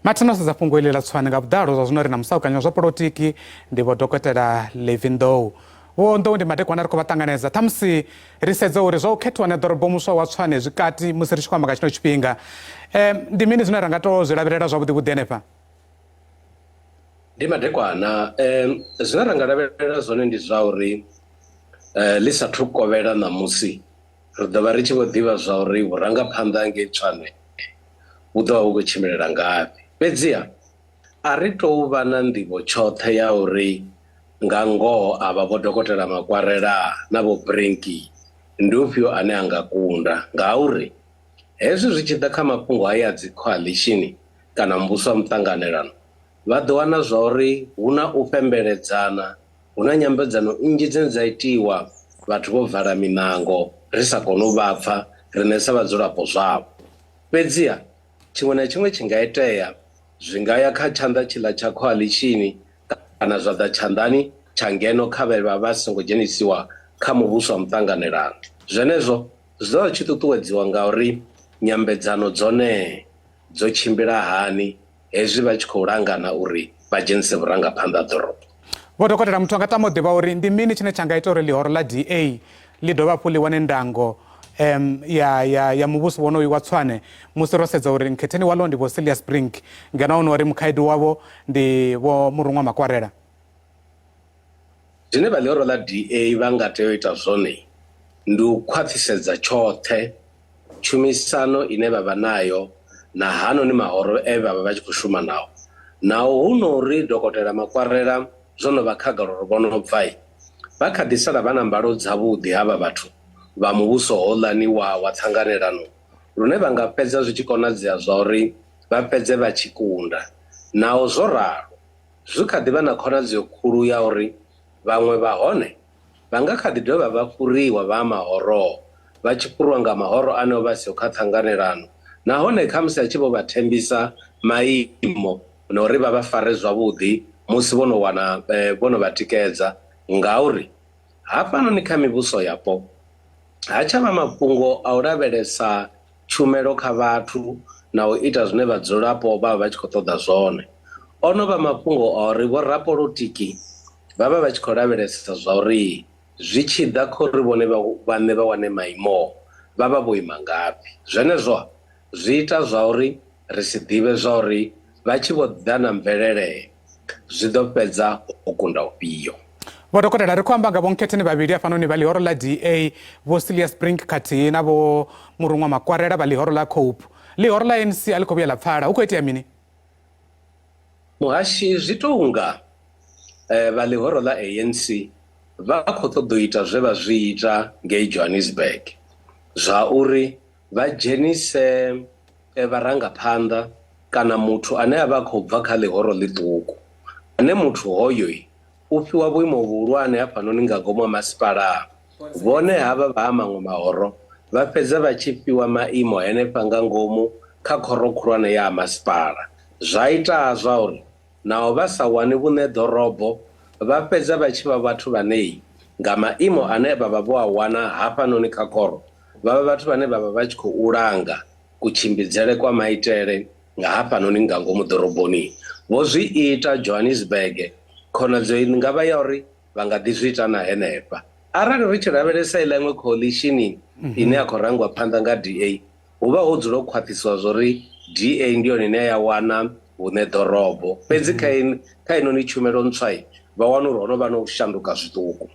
Mathina sa Mafhungo ile la Tshwane nga vhudalo zwa zwino ri na musaukanyo zwa polotiki ndivho dokotela Levy Ndou. Wo Ndou ndi madekwana ri khou vha ṱanganedza ṱhamusi ri sedza uri zwa u khethiwa nedorobo muswa wa Tshwane zwikati musi ri tshi khou amba nga tshino tshifhinga. Ndi mini zwine ra nga to zwi lavhelela zwavhuḓi vhuḓi henefha? Ndi madekwana zwine ra nga lavhelela zwone ndi zwa uri ḽi sathu kovhela ṋamusi ri ḓo vha ri tshi vho ḓivha zwa uri vhurangaphanḓa ngei Tshwane hu ḓo vha hu khou tshimbilela ngafhi. Fhedziha a ri tou vha na nḓivho tshoṱhe ya uri nga ngoho avha vho dokotela Makwarela na vho Brinki ndi ufhio ane a nga kunda, ngauri hezwi zwi tshi ḓa kha mafhungo haya a dzi coalition kana muvhuso wa muṱanganelano vha ḓo wana zwa uri hu na u fhembeledzana, hu na nyambedzano nnzhi dzine dza itiwa, vhathu vho vala minango ri sa kone u vha pfa riṋe sa vhadzulapo zwavho. Fhedziha tshiṅwe na tshiṅwe tshi nga itea, zwi nga ya kha tshanḓa tshiḽa tsha coalition kana zwa ḓa tshanḓani tsha ngeno kha vhe vha vha songo dzhenisiwa kha muvhuso wa muṱanganelano. Zwenezwo zwi ḓo tshi ṱuṱuwedziwa nga uri nyambedzano dzone dzo tshimbila hani hezwi vha tshi khou langana uri vha dzhenise vhurangaphanḓa ḓorobo. Vho dokotela muthu anga tama u ḓivha uri ndi mini tshine tsha nga ita uri ḽihoro ḽa DA ḽi dovha hafhu ḽi wane ndango ya muvhuso wonoyu wa Tshwane musi ro sedza uri nkhetheni waḽo ndi vho Brink ngeno ono uri mukhaedu wavho ndi vho Murunwa Makwarela. Zwine vha ḽihoro ḽa DA vha nga tea u ita zwone ndi u khwaṱhisedza tshoṱhe tshumisano ine vha vha nayo na hanoni mahoro vha vha tshi khou shuma nao. Naho hu no uri dokotela Makwarela zwono vha khagala uri vhono bva vha kha ḓi sala vha na mbalo dzavhuḓi havha vhathu vha muvhuso hoḽani wa ṱhanganelano, lune vha nga fhedza zwi tshi konadzea zwa uri vha fhedze vha tshi kunda. Naho zwo ralo zwi kha ḓi vha na khonadzeo khulu ya uri vhaṅwe vha hone vha nga kha ḓi dovha vha fhuriwa vha mahoro, vha tshi fhuriwa nga mahoro ane vha siho kha ṱhanganelano, nahone kha musi a tshi vho vha thembisa maimo na uri vha vha fare zwavhuḓi musi vhono wana vhono vha tikedza. Ngauri hafhanoni kha mivhuso yapo ha tshavha mafhungo a u lavhelesa tshumelo kha vhathu na u ita zwine vhadzulapo vha vha tshi khou ṱoḓa zwone. Ono vha mafhungo a uri vho rapolotiki vha vha vha tshi khou lavhelesa zwa uri zwi tshi ḓa kha uri vhone vhaṋe vha wane maimo vha vha vho ima ngafhi. Zwenezwo zwi ita zwa uri ri si ḓivhe zwa uri vha tshi vho ḓa na mvelele zwi ḓo fhedza u kunda ufhio. Vho dokotela ri khou amba nga vho nkhetheni vhavhili hafhanoni vha ḽihoro ḽa DA vho Brink khathihi na vho Murunwa Makwarela vha ḽihoro ḽa COPE. Ḽihoro ḽa ANC a ḽi khou vhuya ḽa pfala, hu khou itea mini? Muhashi zwi tou nga vha ḽihoro ḽa ANC vha khou ṱoḓa u ita zwe vha zwi ita ngei Johannesburg zwa uri vha dzhenise vharangaphanḓa kana muthu ane a vha khou bva kha ḽihoro ḽiṱuku, ane muthu hoyo u fhiwa vhuimo vhuhulwane hafhanoni nga ngomu ha masipala. Vhone havha vha ha maṅwe mahoro vha fhedza vha tshi fhiwa maimo henefha nga ngomu kha khoro khulwane ya masipala. Zwa ita zwa uri naho vha sa wani vhuṋe ḓorobo vha fhedza vha tshi vha vhathu vhane nga maimo ane vha vha vho a wana hafhanoni kha khoro vha vha vhathu vhane vha vha vha tshi khou langa kutshimbidzele kwa maitele nga hafhanoni nga ngomu ḓoroboni. Vho zwi ita Johannesburg, khonadzeo i nga vha ya uri vha nga ḓi zwi ita na henefha. Arali ri tshi lavhelesa iḽa iṅwe coalition ine ya khou rangiwa phanḓa nga DA, hu vha ho dzula u khwaṱhiswa zwa uri DA ndi yone ine ya wana vhuṋe ḓorobo. Fhedzi kha inoni tshumelo ntswa vha wana uri ho no vha no shanduka zwiṱuku.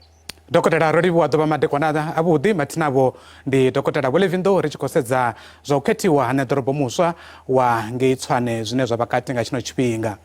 Dokotela ro livhuwa ḓuvha madekwana avhuḓi mathinavho ndi dokotela vho Levy Ndou ri tshi khou sedza zwa u khethiwa ha nedorobo muswa wa ngei Tshwane zwine zwa vha kati nga tshino tshifhinga.